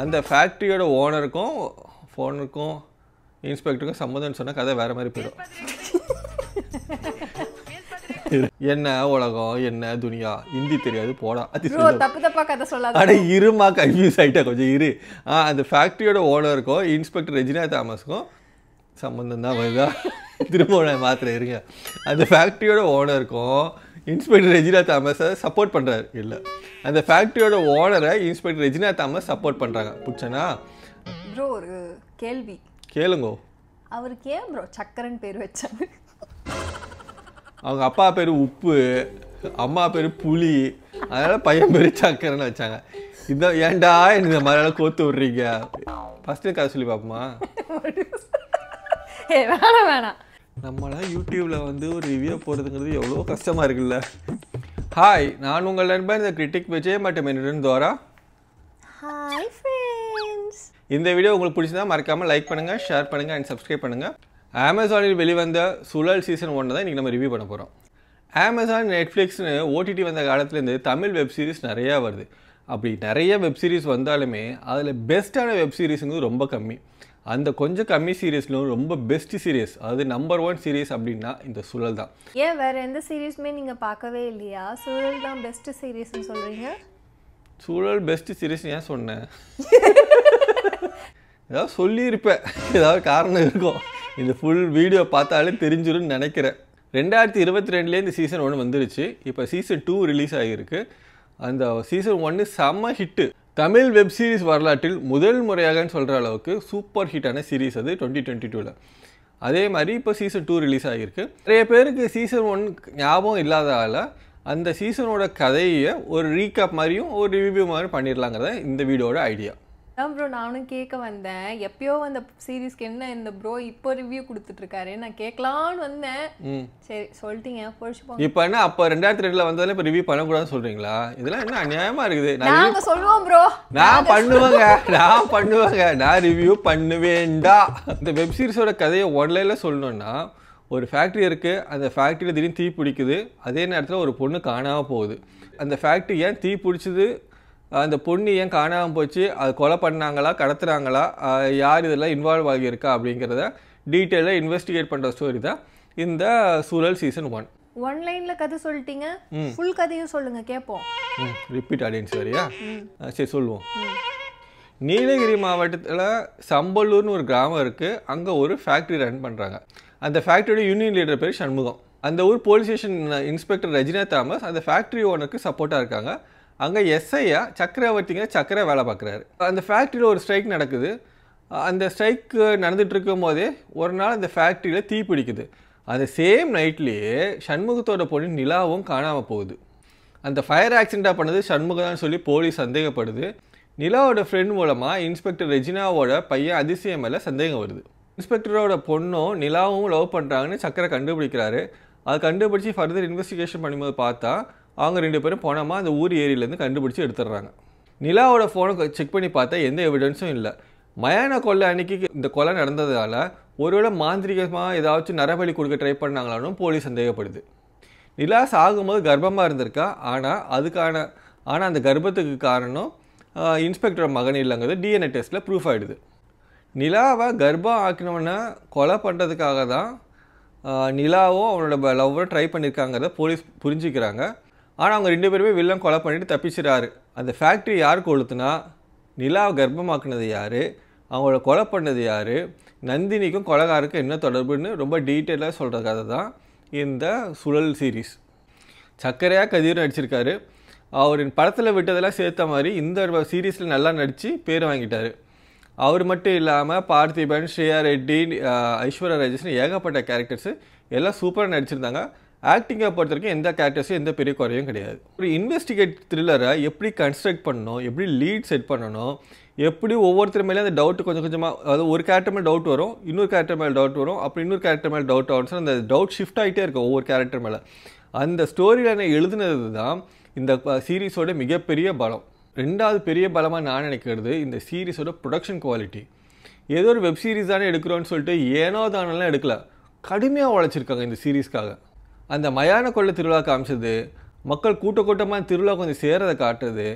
அந்த ஃபேக்ட்ரியோட ஓனருக்கும் இன்ஸ்பெக்டருக்கும் சம்மந்தம்னு சொன்னால் கதை வேறு மாதிரி போயிடும். என்ன உலகம் என்ன துனியா ஹிந்தி தெரியாது போடா தப்பா கதை சொல்லாத. அட இருமா கன்ஃபியூஸ் ஆகிட்டா கொஞ்சம் இரு. அந்த ஃபேக்ட்ரியோட ஓனருக்கும் இன்ஸ்பெக்டர் ரெஜினா தாமஸ்க்கும் சம்மந்தம் தான் வருதா? திரும்ப மாத்திரை இருங்க. அந்த ஃபேக்ட்ரியோட ஓனருக்கும் இன்ஸ்பெக்டர் ரெஜினா தாமஸை சப்போர்ட் பண்ணுறாரு இல்லை, அந்த ஃபேக்ட்ரியோட ஓனரை இன்ஸ்பெக்டர் ரெஜினா தாமஸ் சப்போர்ட் பண்ணுறாங்க. புடிச்சனா ப்ரோ? ஒரு கேள்வி கேளுங்கோ. அவருக்கு ஏன் ப்ரோ சக்கரன் பேர் வச்சாங்க? அவங்க அப்பா பேர் உப்பு, அம்மா பேர் புளி, அதனால பையன் பேர் சக்கரன்னு வச்சாங்க. இதான் ஏன்டா எனக்கு இந்த மாதிரிலாம் கோத்து விட்றீங்க? ஃபஸ்ட்டு கதை சொல்லி பார்ப்போமா? வேணாம். நம்மளாம் யூடியூப்பில் வந்து ஒரு ரிவ்யூ போகிறதுங்கிறது எவ்வளோ கஷ்டமாக இருக்குல்ல. ஹாய், நான் உங்கள் நண்பன் இந்த கிரிட்டிக் விஜய் மற்றும் என்னுடன் தோரா. Hi friends. இந்த வீடியோ உங்களுக்கு பிடிச்சிருந்தா மறக்காமல் லைக் பண்ணுங்கள், ஷேர் பண்ணுங்கள் அண்ட் சப்ஸ்கிரைப் பண்ணுங்கள். அமேசானில் வெளிவந்த சுழல் சீசன் 1 தான் இன்றைக்கி நம்ம ரிவ்யூ பண்ண போகிறோம். அமேசான், நெட்ஃப்ளிக்ஸ்னு ஓடிடி வந்த காலத்துலேருந்து தமிழ் வெப் சீரிஸ் நிறையா வருது. அப்படி நிறைய வெப் சீரிஸ் வந்தாலுமே அதில் பெஸ்ட்டான வெப் சீரிஸுங்கிறது ரொம்ப கம்மி. அந்த கொஞ்சம் கம்மி சீரீஸ்லும் ரொம்ப பெஸ்ட் சீரீஸ், அதாவது நம்பர் 1 சீரீஸ் அப்படின்னா இந்த சுழல் தான். ஏன் வேறு எந்த சீரீஸுமே நீங்கள் பார்க்கவே இல்லையா? சுழல் தான் பெஸ்ட் சீரீஸ்னு சொல்கிறீங்க. சுழல் பெஸ்ட் சீரீஸ் ஏன் சொன்னேன்? ஏதாவது சொல்லியிருப்பேன், ஏதாவது காரணம் இருக்கும். இந்த ஃபுல் வீடியோ பார்த்தாலே தெரிஞ்சிடும்னு நினைக்கிறேன். 2022 இந்த சீசன் 1 வந்துருச்சு. இப்போ சீசன் 2 ரிலீஸ் ஆகியிருக்கு. அந்த சீசன் 1 செம்ம ஹிட்டு. தமிழ் வெப் சீரிஸ் வரலாற்றில் முதல் முறையாகன்னு சொல்கிற அளவுக்கு சூப்பர் ஹிட்டான சீரீஸ் அது 2022. அதே மாதிரி இப்போ சீசன் 2 ரிலீஸ் ஆகியிருக்கு. நிறைய பேருக்கு சீசன் 1 ஞாபகம் இல்லாததால் அந்த சீசனோட கதையை ஒரு ரீகேப் மாதிரியும் ஒரு ரிவ்யூ மாதிரி பண்ணிடலாங்கிறத இந்த வீடியோட ஐடியா. அதான் ப்ரோ நானும் கேட்க வந்தேன். எப்பயோ அந்த சீரீஸ்க்கு என்ன இந்த ப்ரோ இப்போ ரிவ்யூ கொடுத்துட்ருக்காரு, நான் கேட்கலான்னு வந்தேன். சரி சொல்லிட்டீங்க, போயிடுச்சு. இப்போ என்ன அப்போ 2002 வந்ததில் இப்போ ரிவ்யூ பண்ணக்கூடாதுன்னு சொல்கிறீங்களா? இதெல்லாம் என்ன அநியாயமாக இருக்குது. நாங்கள் சொல்லுவோம் ப்ரோ, நான் பண்ணுவேங்க, நான் ரிவ்யூ பண்ணுவேண்டா. இந்த வெப் சீரிஸோட கதையை ஒன்லைனில் சொல்லணுன்னா, ஒரு ஃபேக்ட்ரி இருக்குது, அந்த ஃபேக்ட்ரியில் திடீர்னு தீ பிடிக்குது. அதே நேரத்தில் ஒரு பொண்ணு காணாமல் போகுது. அந்த ஃபேக்ட்ரி ஏன் தீ பிடிச்சிது, அந்த பொண்ணு ஏன் காணாமல் போச்சு, அது கொலை பண்ணாங்களா கடத்துறாங்களா, யார் இதெல்லாம் இன்வால்வ் ஆகியிருக்கா அப்படிங்கிறத டீட்டெயிலாக இன்வெஸ்டிகேட் பண்ணுற ஸ்டோரி தான் இந்த சுழல் சீசன் 1. ஒன்லைனில் கதை சொல்லிட்டீங்க, ஃபுல் கதையும் சொல்லுங்க கேட்போம். ரிப்பீட் ஆடியன்ஸ் சரியா? சரி சொல்லுவோம். நீலகிரி மாவட்டத்தில் சம்பலூர்னு ஒரு கிராமம் இருக்குது. அங்கே ஒரு ஃபேக்ட்ரி ரன் பண்ணுறாங்க. அந்த ஃபேக்ட்ரியோட யூனியன் லீடர் பேர் சண்முகம். அந்த ஊர் police station inspector Regina Thomas அந்த ஃபேக்ட்ரி ஓனருக்கு சப்போர்ட்டாக இருக்காங்க. அங்கே எஸ்ஐயா சக்கரவர்த்திங்க சக்கரை வேலை பார்க்குறாரு. அந்த ஃபேக்ட்ரியில் ஒரு ஸ்ட்ரைக் நடக்குது. அந்த ஸ்ட்ரைக் நடந்துகிட்டு இருக்கும் போதே ஒரு நாள் அந்த ஃபேக்ட்ரியில் தீ பிடிக்குது. அந்த சேம் நைட்லேயே சண்முகத்தோட பொண்ணு நிலாவும் காணாமல் போகுது. அந்த ஃபயர் ஆக்சிடெண்ட்டாக பண்ணது சண்முகம்னு சொல்லி போலீஸ் சந்தேகப்படுது. நிலாவோட ஃப்ரெண்ட் மூலமாக இன்ஸ்பெக்டர் ரெஜினாவோட பையன் அதிசயம் மேலே சந்தேகம் வருது. இன்ஸ்பெக்டரோட பொண்ணும் நிலாவும் லவ் பண்ணுறாங்கன்னு சக்கரை கண்டுபிடிக்கிறாரு. அதை கண்டுபிடிச்சி ஃபர்தர் இன்வெஸ்டிகேஷன் பண்ணும்போது பார்த்தா அவங்க 2 பேரும் போனோமா அந்த ஊர் ஏரியிலேருந்து கண்டுபிடிச்சி எடுத்துடுறாங்க. நிலாவோட ஃபோனை செக் பண்ணி பார்த்தா எந்த எவிடன்ஸும் இல்லை. மயான கொள்ளை அன்னைக்கு இந்த கொலை நடந்ததால் ஒருவேளை மாந்திரிகமாக ஏதாச்சும் நரபலி கொடுக்க ட்ரை பண்ணாங்களான்னு போலீஸ் சந்தேகப்படுது. நிலா சாகும்போது கர்ப்பமாக இருந்திருக்கா. ஆனால் அந்த கர்ப்பத்துக்கு காரணம் இன்ஸ்பெக்டர் மகன் இல்லைங்கிறது டிஎன்ஏ டெஸ்ட்டில் ப்ரூஃப் ஆகிடுது. நிலாவை கர்ப்பம் ஆக்கினோன்னா கொலை பண்ணுறதுக்காக தான் நிலாவும் அவனோட லவ்வை ட்ரை பண்ணியிருக்காங்கிறத போலீஸ் புரிஞ்சுக்கிறாங்க. ஆனால் அவங்க 2 பேருமே வில்லன் கொலை பண்ணிட்டு தப்பிச்சிடாரு. அந்த ஃபேக்ட்ரி யார் கொளுத்துனா, நிலாவை கர்ப்பமாக்குனது யார், அவங்கள கொலை பண்ணது யார், நந்தினிக்கும் கொலைகாருக்கும் என்ன தொடர்புன்னு ரொம்ப டீட்டெயிலாக சொல்கிற கதை தான் இந்த சுழல் சீரீஸ். சக்கரையாக கதிர் நடிச்சிருக்காரு. அவர் படத்தில் விட்டதெல்லாம் சேர்த்த மாதிரி இந்த சீரீஸில் நல்லா நடித்து பேர் வாங்கிட்டார். அவர் மட்டும் இல்லாமல் பார்த்திபன், ஸ்ரேயா ரெட்டி, ஐஸ்வர்யா ராஜேஷ்னு ஏகப்பட்ட கேரக்டர்ஸு எல்லாம் சூப்பராக நடிச்சிருந்தாங்க. ஆக்டிங்கை பொறுத்த வரைக்கும் எந்த கேரக்டர்ஸும் எந்த பெரிய குறையும் கிடையாது. ஒரு இன்வெஸ்டிகேட் த்ரில்லரை எப்படி கன்ஸ்ட்ரக்ட் பண்ணணும், எப்படி லீட் செட் பண்ணணும், எப்படி ஒவ்வொருத்தர் மேலே அந்த டவுட் கொஞ்சம் கொஞ்சமாக, அதாவது ஒரு கேரக்டர் மேலே டவுட் வரும், இன்னொரு கேரக்டர் மேலே டவுட் வரும், அப்புறம் இன்னொரு கேரக்டர் மேலே டவுட் ஆகும். அந்த டவுட் ஷிஃப்ட் ஆகிட்டே இருக்கும் ஒவ்வொரு கேரக்டர் மேலே. அந்த ஸ்டோரியில் எழுதுனது தான் இந்த சீரீஸோட மிகப்பெரிய பலம். 2வது பெரிய பலமாக நான் நினைக்கிறது இந்த சீரீஸோட ப்ரொடக்ஷன் குவாலிட்டி. ஏதோ ஒரு வெப் சீரிஸ் தானே எடுக்கிறோன்னு சொல்லிட்டு ஏனோ தானெல்லாம் எடுக்கல, கடுமையாக உழைச்சிருக்காங்க இந்த சீரீஸ்க்காக. அந்த மயான கொள்ளை திருவிழா காமிச்சது, மக்கள் கூட்டமாக திருவிழா கொஞ்சம் சேரதை காட்டுறது,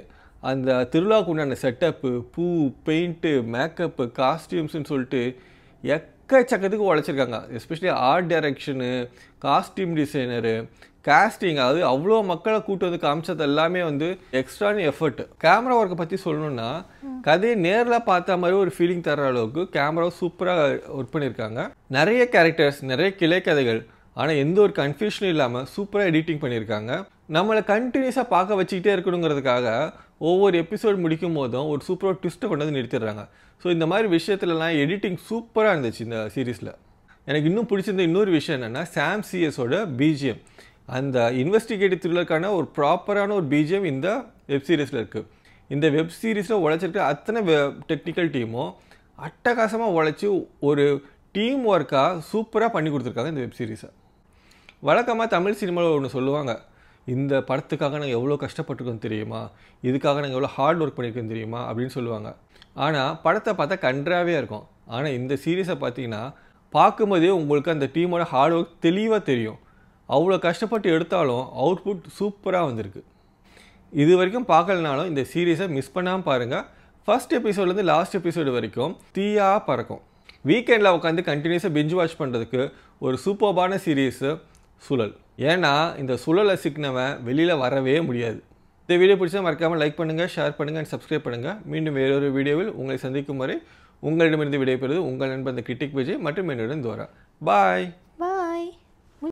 அந்த திருவிழாவுக்கு உண்டான செட்டப்பு, பூ, பெயிண்ட்டு, மேக்கப்பு, காஸ்டியூம்ஸ்னு சொல்லிட்டு எக்கச்சக்கத்துக்கு உழைச்சிருக்காங்க. Especially art direction, costume designer, casting, அதாவது அவ்வளோ மக்களை கூட்டு வந்து காமிச்சது எல்லாமே வந்து எக்ஸ்ட்ரான எஃபர்ட். கேமரா ஒர்க்கை பற்றி சொல்லணும்னா கதையை நேரில் பார்த்த மாதிரி ஒரு ஃபீலிங் தர அளவுக்கு கேமராவை சூப்பராக ஒர்க் பண்ணியிருக்காங்க. நிறைய கேரக்டர்ஸ், நிறைய கிளை கதைகள், ஆனால் எந்த ஒரு கன்ஃபியூஷனும் இல்லாமல் சூப்பராக எடிட்டிங் பண்ணியிருக்காங்க. நம்மளை கண்டினியூஸாக பார்க்க வச்சுக்கிட்டே இருக்கணுங்கிறதுக்காக ஒவ்வொரு எபிசோட் முடிக்கும் போதும் ஒரு சூப்பராக ட்விஸ்ட்டை கொண்டு வந்து நிறுத்திடுறாங்க. ஸோ இந்த மாதிரி விஷயத்துலலாம் எடிட்டிங் சூப்பராக இருந்துச்சு இந்த சீரீஸில். எனக்கு இன்னும் பிடிச்சிருந்த இன்னொரு விஷயம் என்னென்னா சாம் சிஎஸோட பிஜிஎம். அந்த இன்வெஸ்டிகேட்டிவ் த்ரில்லருக்கான ஒரு ப்ராப்பரான ஒரு பிஜிஎம் இந்த வெப் சீரிஸில் இருக்குது. இந்த வெப் சீரிஸில் உழைச்சிருக்க அத்தனை டெக்னிக்கல் டீமும் அட்டகாசமாக உழைச்சி ஒரு டீம் ஒர்க்காக சூப்பராக பண்ணி கொடுத்துருக்காங்க இந்த வெப் சீரிஸை. வழக்கமாக தமிழ் சினிமாவில் ஒன்று சொல்லுவாங்க, இந்த படத்துக்காக நாங்கள் எவ்வளோ கஷ்டப்பட்டுருக்கோம் தெரியுமா, இதுக்காக நாங்கள் எவ்வளோ ஹார்ட் ஒர்க் பண்ணியிருக்கோம் தெரியுமா அப்படின்னு சொல்லுவாங்க. ஆனால் படத்தை பார்த்தா கன்றாவே இருக்கும். ஆனால் இந்த சீரீஸை பார்த்தீங்கன்னா பார்க்கும்போதே உங்களுக்கு அந்த டீமோட ஹார்ட் ஒர்க் தெளிவாக தெரியும். அவ்வளோ கஷ்டப்பட்டு எடுத்தாலும் அவுட்புட் சூப்பராக வந்திருக்கு. இது வரைக்கும் பார்க்கலனாலும் இந்த சீரீஸை மிஸ் பண்ணாமல் பாருங்கள். ஃபர்ஸ்ட் எபிசோட்லேருந்து லாஸ்ட் எபிசோடு வரைக்கும் தீயாக பறக்கும். வீக்கெண்டில் உட்காந்து கண்டினியூஸாக பிஞ்ச் வாட்ச் பண்ணுறதுக்கு ஒரு சூப்பர்பான சீரீஸு சுழல். ஏன்னா இந்த சுழலை சிக்கினவன் வெளியில் வரவே முடியாது. இந்த வீடியோ பிடிச்சா மறக்காமல் லைக் பண்ணுங்கள், ஷேர் பண்ணுங்கள் அண்ட் சப்ஸ்கிரைப் பண்ணுங்கள். மீண்டும் வேறொரு வீடியோவில் உங்களை சந்திக்கும் வரை உங்களிடமிருந்து விடைபெறுவது உங்கள் நண்பர் கிரிட்டிக் விஜய் மற்றும் என்னுடன் தோரா. பாய்.